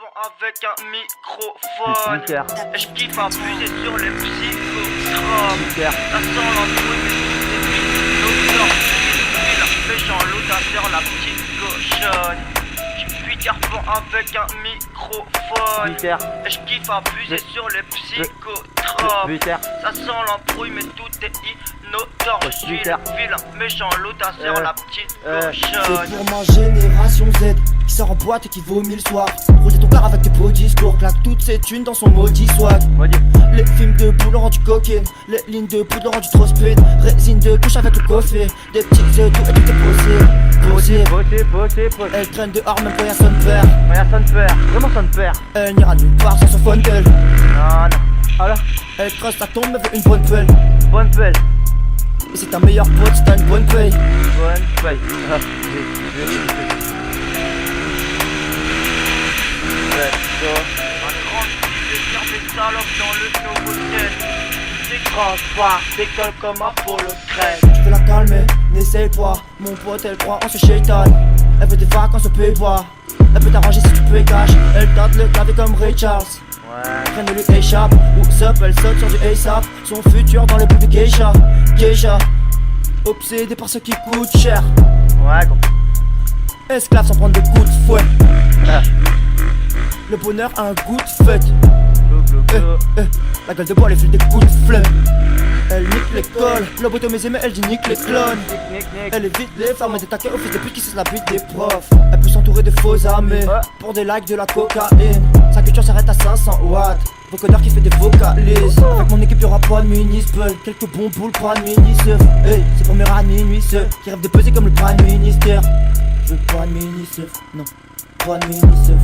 avec un microphone. Et je kiffe abuser sur les psychotropes. Ça sent l'embrouille mais tout est méchant l'audateur, la petite cochonne. Je suis garçon avec un microphone. Et je kiffe abuser sur les psychotropes. Ça sent l'embrouille mais tout est inodore. Je suis le vilain méchant l'audateur, la petite cochonne. C'est pour ma génération Z qui sort en boîte et qui vomit le soir. Roger ton père avec tes beaux discours, claque toutes ses thunes dans son maudit swag. Les films de boule ont rendu coquine, les lignes de poudre ont rendu trop speed. Résine de couche avec le coffret, des petites œufs, tout est possible. Elle traîne dehors même quand y'a son père. Vraiment son père. Elle n'ira nulle part sans son phone d'elle. Non. Alors, Elle creuse sa tombe mais veut une bonne pelle. bonne pelle. Et c'est ta meilleure pote, c'est t'as une bonne paye. Bonne pelle. Ma grande fille de faire des salopes dans le nouveau tel. T'écrases pas, décolle comme Apollo 13. Je veux la calmer, n'essaye pas. Mon pote elle croit en ce shaitan. Elle veut des vacances au Pays-Bas. Elle peut t'arranger si tu peux cash. Elle tente le clavier comme Ray Charles. Traîne de lui échappe, ou up, elle saute sur du ASAP. Son futur dans le bout de Geisha. Obsédé par ce qui coûte cher. Esclave sans prendre des coups de fouet. Le bonheur a un goût de fête. La gueule de bois, elle file des coups de flemme. Elle nique l'école, lobotomisée mais elle dit nique les clones. Elle évite les femmes et des taquets au fils de pute qui cesse la bite des profs. Elle peut s'entourer de faux amis pour des likes de la cocaïne. Sa culture s'arrête à 500 watts. Vocodeur qui fait des vocalises. Avec mon équipe y'aura pas de mini-spell. Quelques bons boules, pas de mini-seuf. Hey, c'est pour mes rats minuit ceux qui rêvent de peser comme le prime minister. Je veux pas de mini-seuf, non, pas de mini-seuf.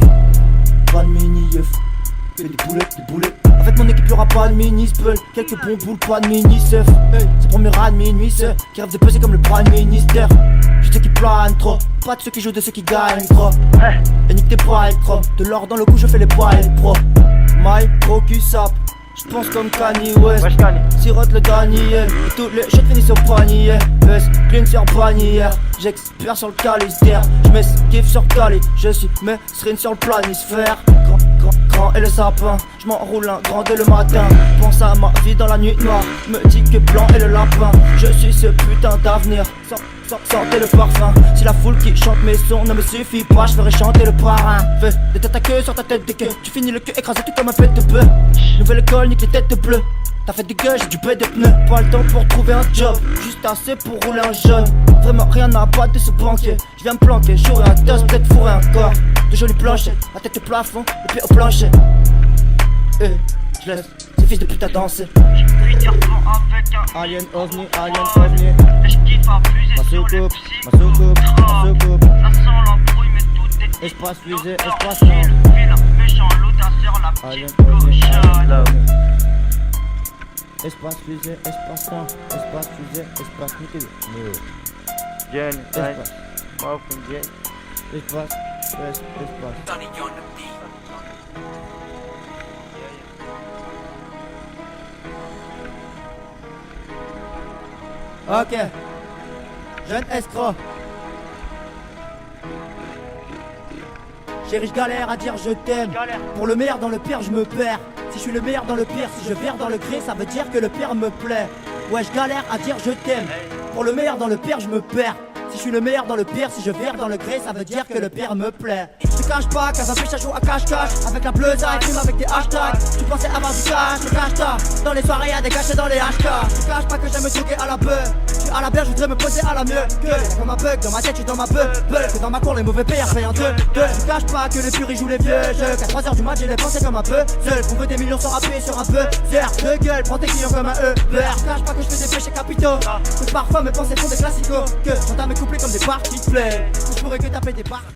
Pas de mini-yeuf. Que des boulettes. Avec mon équipe y'aura pas de mini-spell. Quelques bons boules, pas de mini-seuf. Hey, c'est pour mes rats de minuit ceux qui rêvent de peser comme le prime minister. Je sais qui planent trop, pas de ceux qui jouent, de ceux qui gagnent trop. Et nique tes bras et chrome, de l'or dans le cou je fais les poils pro. My pro sap, j'pense comme Kanye West. Sirote le Daniel, et tous les shots finissent au panier. Clean sur bannière, j'expire sur le calistère. J'm'esquive sur Cali, je suis mesrine sur le planisphère. Grand et le sapin, j'm'enroule un grand dès le matin. Pense à ma vie dans la nuit noire, me dis que blanc est le lapin. Je suis ce putain d'avenir, sentez le parfum. Si la foule qui chante mes sons ne me suffit pas, je ferai chanter le parrain. Fais des têtes à queue sur ta tête de queue, tu finis le queue écrasé tout comme un pet de bœuf. Nouvelle école, nique les têtes bleues. T'as fait des gueules, j'ai du bête de pneus. Pas le temps pour trouver un job, juste assez pour rouler un jeune. Vraiment rien à battre de ce banquier. Je viens me planquer, j'aurai un toast, peut-être fourrer un corps. De jolis planchers, la tête au plafond, le pied au plancher. Je laisse ces fils de pute à danser. Je suis garçon avec un Alien ovni, et je kiffe abuser sur les psychotropes. Ça sent l'embrouille mais tout est espace fusée, inodore. espace Je suis le vilain méchant l'audateur, la petite cochonne. espace fusée, espace temps, espace fusée, espace nickel. Espace. Ok, jeune escroc. Chérie, je galère à dire je t'aime. Pour le meilleur dans le pire, je me perds. Si je suis le meilleur dans le pire, si je vire dans le gris, ça veut dire que le pire me plaît. Ouais, je galère à dire je t'aime. Pour le meilleur dans le pire, je me perds. Si je suis le meilleur dans le pire, si je vire dans le gris, ça veut dire que le pire me plaît. Je cache pas qu'à un biche, ça joue à cache-cache. Avec la bleuza et fume avec des hashtags. Tu pensais avoir du cash, je cache ça. Dans les soirées, y'a des cachets dans les HK. Je cache pas que j'aime me toquer à la beuh. Je suis à la bière, je voudrais me poser à la mieux. Que comme un bug, dans ma tête, je suis dans ma beuh. Que dans ma cour, les mauvais payeurs payent en deux. Je cache pas que les furies jouent les vieux jeux. Qu'à 3h du mat, j'ai les pensées comme un peu. Seul, qu'on veut des millions sans appuyer sur un peu. Zère, de gueule, prends tes clients comme un E. Je cache pas que je fais des péchés capitaux. Que parfois mes pensées font des classicos. Que j'entends mes couplets comme des parties play. Que je pourrais que taper des barres.